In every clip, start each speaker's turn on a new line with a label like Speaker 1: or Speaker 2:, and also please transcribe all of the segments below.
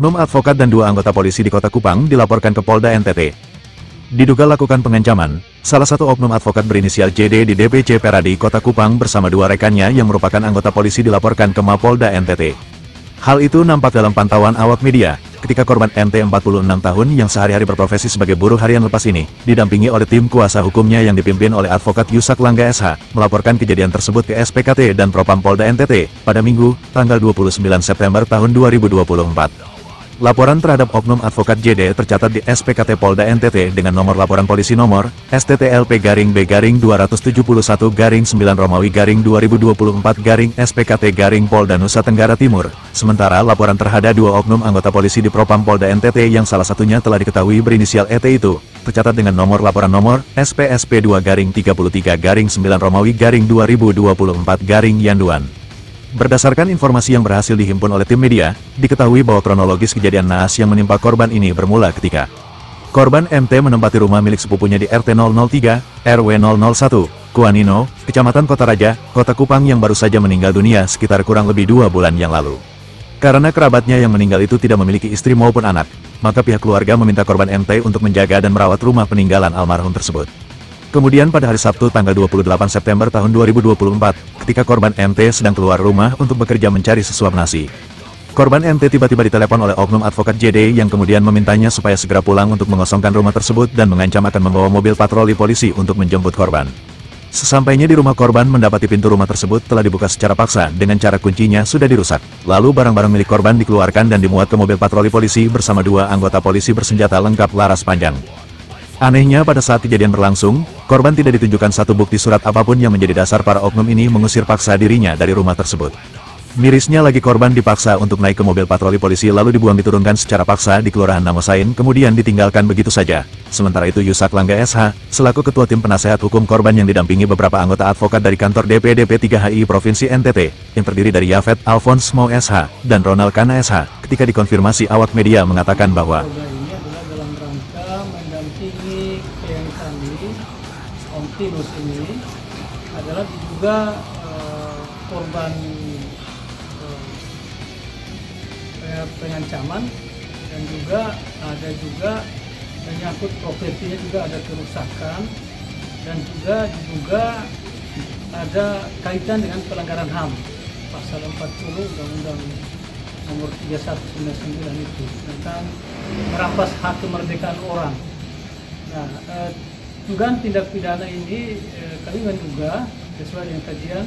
Speaker 1: Oknum advokat dan 2 anggota polisi di Kota Kupang dilaporkan ke Polda NTT. Diduga lakukan pengancaman, salah satu oknum advokat berinisial JD di DPC Peradi Kota Kupang bersama 2 rekannya yang merupakan anggota polisi dilaporkan ke Mapolda NTT. Hal itu nampak dalam pantauan awak media, ketika korban MT 46 tahun yang sehari-hari berprofesi sebagai buruh harian lepas ini, didampingi oleh tim kuasa hukumnya yang dipimpin oleh advokat Yusak Langga SH, melaporkan kejadian tersebut ke SPKT dan Propam Polda NTT, pada Minggu, tanggal 29 September tahun 2024. Laporan terhadap oknum advokat JD tercatat di SPKT Polda NTT dengan nomor laporan polisi nomor STTLP-B-271-9 Romawi-2024 SPKT Polda Nusa Tenggara Timur. Sementara laporan terhadap 2 oknum anggota polisi di Propam Polda NTT yang salah satunya telah diketahui berinisial ET itu, tercatat dengan nomor laporan nomor SPSP2-33-9 Romawi-2024 Yanduan. Berdasarkan informasi yang berhasil dihimpun oleh tim media, diketahui bahwa kronologis kejadian naas yang menimpa korban ini bermula ketika korban MT menempati rumah milik sepupunya di RT 003, RW 001, Kuanino, Kecamatan Kota Raja, Kota Kupang yang baru saja meninggal dunia sekitar kurang lebih 2 bulan yang lalu. Karena kerabatnya yang meninggal itu tidak memiliki istri maupun anak, maka pihak keluarga meminta korban MT untuk menjaga dan merawat rumah peninggalan almarhum tersebut. Kemudian pada hari Sabtu tanggal 28 September tahun 2024, ketika korban MT sedang keluar rumah untuk bekerja mencari sesuap nasi, korban MT tiba-tiba ditelepon oleh oknum advokat JD yang kemudian memintanya supaya segera pulang untuk mengosongkan rumah tersebut dan mengancam akan membawa mobil patroli polisi untuk menjemput korban. Sesampainya di rumah korban mendapati pintu rumah tersebut telah dibuka secara paksa dengan cara kuncinya sudah dirusak. Lalu barang-barang milik korban dikeluarkan dan dimuat ke mobil patroli polisi bersama 2 anggota polisi bersenjata lengkap laras panjang. Anehnya pada saat kejadian berlangsung, korban tidak ditunjukkan satu bukti surat apapun yang menjadi dasar para oknum ini mengusir paksa dirinya dari rumah tersebut. Mirisnya lagi korban dipaksa untuk naik ke mobil patroli polisi lalu diturunkan secara paksa di Kelurahan Namosain kemudian ditinggalkan begitu saja. Sementara itu Yusak Langga SH, selaku ketua tim penasehat hukum korban yang didampingi beberapa anggota advokat dari kantor DPDP 3HI Provinsi NTT, yang terdiri dari Yafet Alphonse Mo SH, dan Ronald Kana SH, ketika dikonfirmasi awak media mengatakan bahwa
Speaker 2: klien kami, Om Tinus ini adalah juga korban pengancaman dan juga ada menyangkut propertinya juga ada kerusakan dan juga diduga ada kaitan dengan pelanggaran HAM pasal 40 Undang-Undang nomor 3199 itu tentang merampas hak kemerdekaan orang. Nah, dugaan tindak pidana ini kami menduga sesuai dengan kajian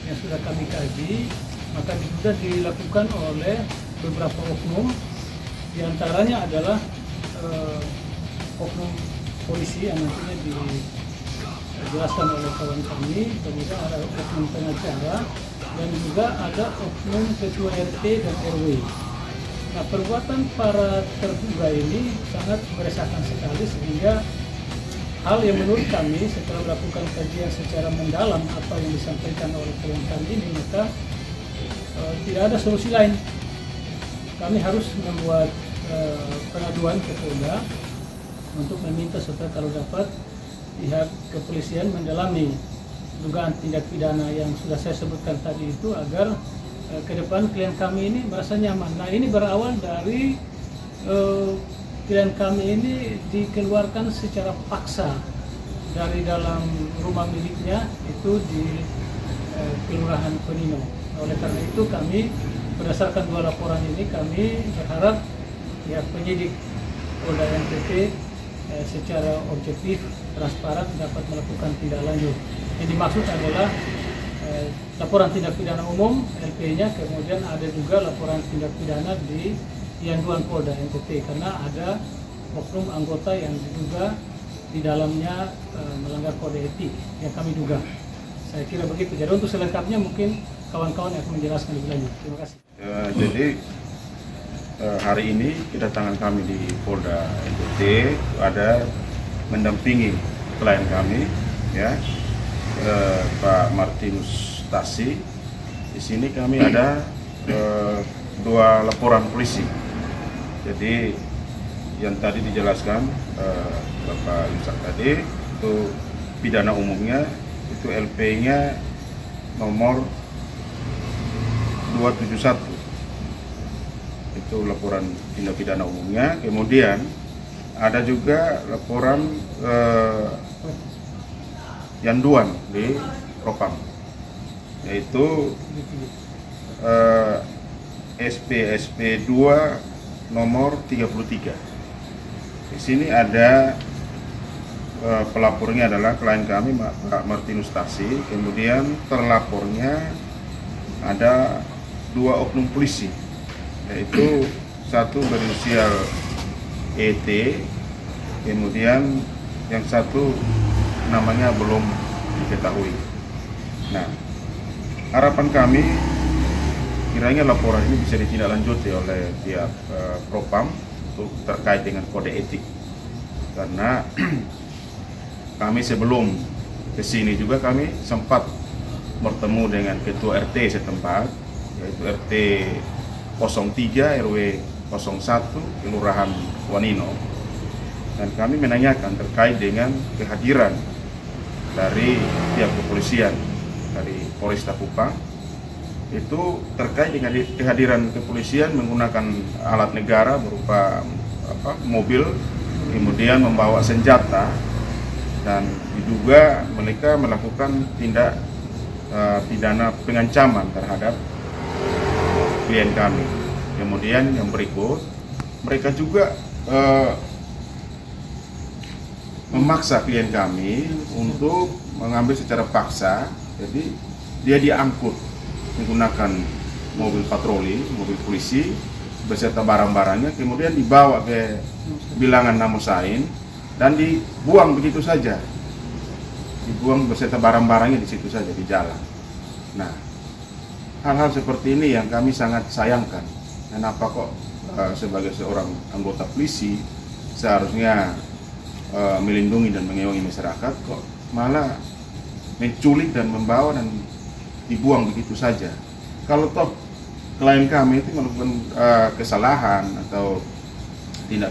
Speaker 2: yang sudah kami kaji, maka diduga dilakukan oleh beberapa oknum, diantaranya adalah oknum polisi yang nantinya dijelaskan oleh kawan kami, kemudian ada oknum pengacara dan juga ada oknum ketua RT dan RW. Nah, perbuatan para terduga ini sangat meresahkan sekali sehingga hal yang menurut kami setelah melakukan kajian secara mendalam apa yang disampaikan oleh klien kami ini, maka tidak ada solusi lain. Kami harus membuat pengaduan ke Polda untuk meminta supaya kalau dapat pihak kepolisian mendalami dugaan tindak pidana yang sudah saya sebutkan tadi itu agar ke depan klien kami ini merasa nyaman. Nah, ini berawal dari klien kami ini dikeluarkan secara paksa dari dalam rumah miliknya itu di Kelurahan Kuanino. Oleh karena itu kami berdasarkan 2 laporan ini kami berharap ya penyidik Polda NTT secara objektif, transparan dapat melakukan tindak lanjut. Yang dimaksud adalah laporan tindak pidana umum LP-nya, kemudian ada juga laporan tindak pidana di Yanduan Polda NTT karena ada oknum anggota yang diduga di dalamnya melanggar kode etik yang kami duga. Saya kira begitu. Jadi untuk selengkapnya mungkin kawan-kawan yang akan menjelaskan lebih lanjut. Terima kasih.
Speaker 3: Jadi hari ini kedatangan kami di Polda NTT ada mendampingi klien kami, ya, Pak Martinus Tasi. Di sini kami ada 2 laporan polisi. Jadi yang tadi dijelaskan Bapak Yusak tadi itu pidana umumnya itu LP-nya nomor 271. itu laporan tindak pidana umumnya. Kemudian ada juga laporan yanduan di Propam, yaitu SP 2 nomor 33. Di sini ada pelapornya adalah klien kami Pak Martinus Tasi, kemudian terlapornya ada 2 oknum polisi, yaitu satu berinisial ET, kemudian yang satu namanya belum diketahui. Nah, harapan kami kiranya laporan ini bisa ditindaklanjuti oleh pihak Propam untuk terkait dengan kode etik, karena kami sebelum kesini juga kami sempat bertemu dengan ketua RT setempat, yaitu RT 03 RW 01 Kelurahan Wanino, dan kami menanyakan terkait dengan kehadiran dari pihak kepolisian dari Polresta Kupang, itu terkait dengan kehadiran kepolisian menggunakan alat negara berupa mobil, kemudian membawa senjata, dan diduga mereka melakukan tindak pidana pengancaman terhadap klien kami. Kemudian yang berikut, mereka juga memaksa klien kami untuk mengambil secara paksa. Jadi dia diangkut menggunakan mobil patroli, mobil polisi beserta barang-barangnya, kemudian dibawa ke bilangan Namosain dan dibuang begitu saja. Dibuang beserta barang-barangnya di situ saja di jalan. Nah, hal-hal seperti ini yang kami sangat sayangkan. Kenapa kok sebagai seorang anggota polisi seharusnya melindungi dan mengayomi masyarakat, kok malah menculik dan membawa dan dibuang begitu saja. Kalau toh klien kami itu melakukan kesalahan atau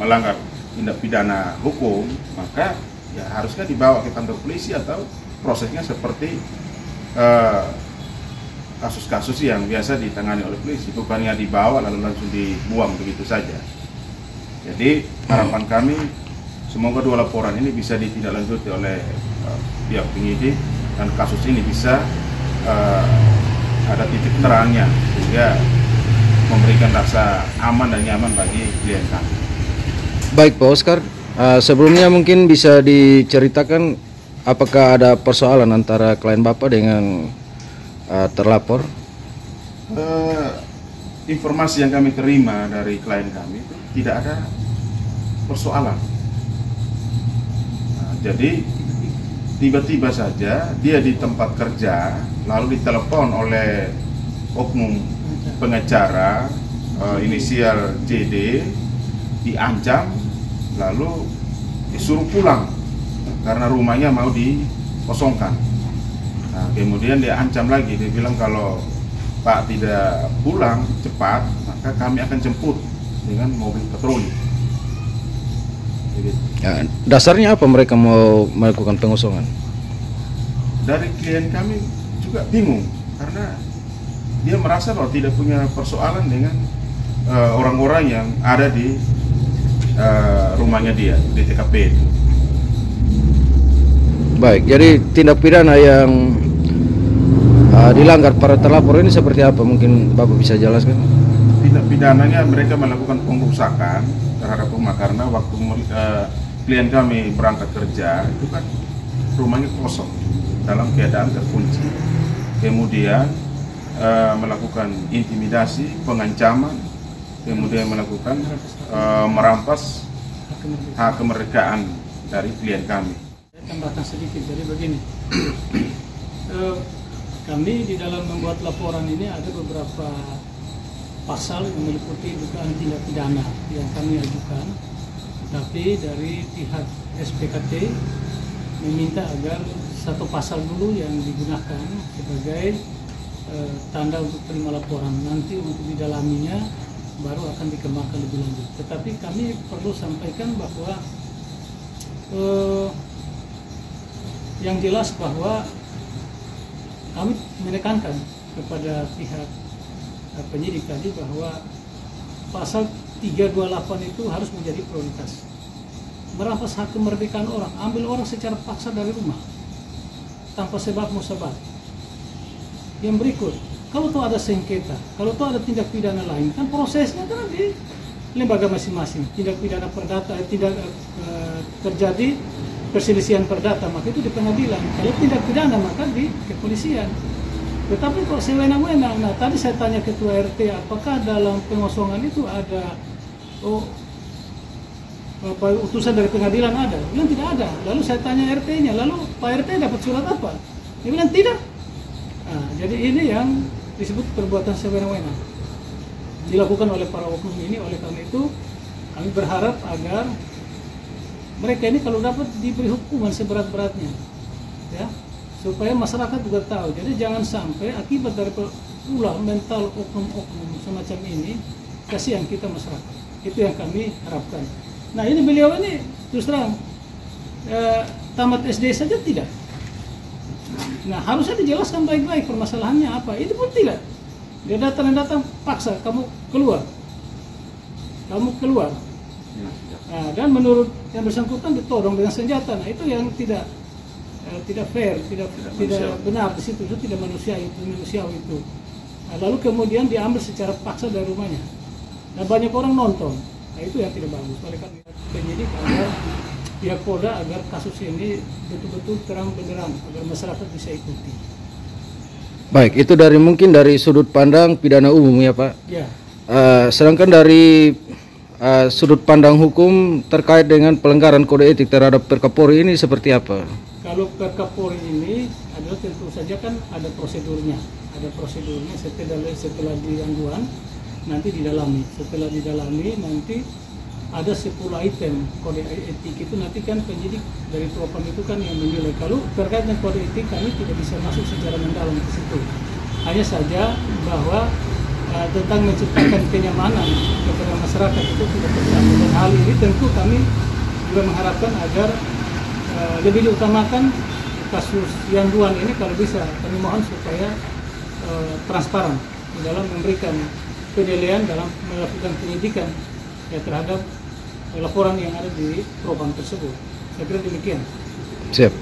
Speaker 3: melanggar tindak pidana hukum, maka ya harusnya dibawa ke kantor polisi atau prosesnya seperti kasus-kasus yang biasa ditangani oleh polisi, bukannya dibawa lalu langsung dibuang begitu saja. Jadi harapan kami semoga 2 laporan ini bisa ditindaklanjuti oleh pihak penyidik dan kasus ini bisa ada titik terangnya sehingga memberikan rasa aman dan nyaman bagi klien kami.
Speaker 4: Baik Pak Oscar, sebelumnya mungkin bisa diceritakan apakah ada persoalan antara klien Bapak dengan terlapor?
Speaker 3: Informasi yang kami terima dari klien kami itu tidak ada persoalan. Nah, jadi tiba-tiba saja dia di tempat kerja lalu ditelepon oleh oknum pengacara inisial JD, diancam lalu disuruh pulang karena rumahnya mau dikosongkan. Nah, kemudian dia ancam lagi, dia bilang kalau Pak tidak pulang cepat maka kami akan jemput dengan mobil patroli.
Speaker 4: Ya, dasarnya apa mereka mau melakukan pengosongan?
Speaker 3: Dari klien kami juga bingung karena dia merasa bahwa tidak punya persoalan dengan orang-orang yang ada di rumahnya dia di TKP itu.
Speaker 4: Baik, jadi tindak pidana yang dilanggar para terlapor ini seperti apa? Mungkin Bapak bisa jelaskan?
Speaker 3: Tindak pidananya mereka melakukan pengrusakan terhadap rumah karena waktu klien kami berangkat kerja itu kan rumahnya kosong dalam keadaan terkunci. Kemudian melakukan intimidasi, pengancaman, kemudian melakukan merampas hak kemerdekaan dari klien kami.
Speaker 2: Saya tambahkan sedikit, jadi begini. Kami di dalam membuat laporan ini ada beberapa pasal yang meliputi dugaan tindak pidana yang kami ajukan, tapi dari pihak SPKT meminta agar satu pasal dulu yang digunakan sebagai tanda untuk terima laporan. Nanti untuk didalaminya baru akan dikembangkan lebih lanjut. Tetapi kami perlu sampaikan bahwa yang jelas bahwa kami menekankan kepada pihak penyidik tadi bahwa pasal 328 itu harus menjadi prioritas. Merampas hak kemerdekaan orang, ambil orang secara paksa dari rumah tanpa sebab musabab. Yang berikut, kalau tuh ada sengketa, kalau tuh ada tindak pidana lain, kan prosesnya kan di lembaga masing-masing. Tindak pidana perdata, tidak terjadi perselisihan perdata, maka itu di pengadilan. Kalau tindak pidana, maka di kepolisian. Tetapi kok sewenang-wenang, nah tadi saya tanya Ketua RT, apakah dalam pengosongan itu ada utusan dari pengadilan ada? Dia bilang tidak ada. Lalu saya tanya RT-nya, lalu Pak RT dapat surat apa? Dia bilang tidak. Nah, jadi ini yang disebut perbuatan sewenang-wenang dilakukan oleh para oknum ini. Oleh karena itu kami berharap agar mereka ini kalau dapat diberi hukuman seberat-beratnya, ya, supaya masyarakat juga tahu. Jadi jangan sampai akibat dari ulah mental oknum-oknum semacam ini, kasihan kita masyarakat. Itu yang kami harapkan. Nah ini beliau ini terus terang tamat SD saja tidak. Nah harusnya dijelaskan baik-baik permasalahannya apa. Itu pun tidak. Dia datang paksa kamu keluar. Nah, dan menurut yang bersangkutan ditodong dengan senjata. Nah itu yang tidak fair, tidak benar di situ. Itu tidak manusiawi itu. Nah, lalu kemudian diambil secara paksa dari rumahnya. Nah banyak orang nonton. Nah itu yang tidak bagus. Oleh karena penyidik agar pihak Polda agar kasus ini betul-betul terang benderang agar masyarakat bisa ikuti.
Speaker 4: Baik, itu mungkin dari sudut pandang pidana umum ya Pak.
Speaker 2: Ya.
Speaker 4: Sedangkan dari sudut pandang hukum terkait dengan pelanggaran kode etik terhadap Perkapolri ini seperti apa?
Speaker 2: Kalau Perkapolri ini adalah tentu saja kan ada prosedurnya. Setelah diaduan nanti didalami. Setelah didalami nanti ada 10 item kode etik itu nanti kan penyidik dari propam itu kan yang menilai. Kalau terkait dengan kode etik kami tidak bisa masuk secara mendalam ke situ. Hanya saja bahwa tentang menciptakan kenyamanan kepada masyarakat itu tidak tercapai. Dan hal ini tentu kami juga mengharapkan agar lebih diutamakan kasus Yanduan ini kalau bisa kami mohon supaya transparan di dalam memberikan penilaian dalam melakukan penyidikan ya terhadap laporan yang ada di propam tersebut. Saya kira demikian.
Speaker 4: Siap.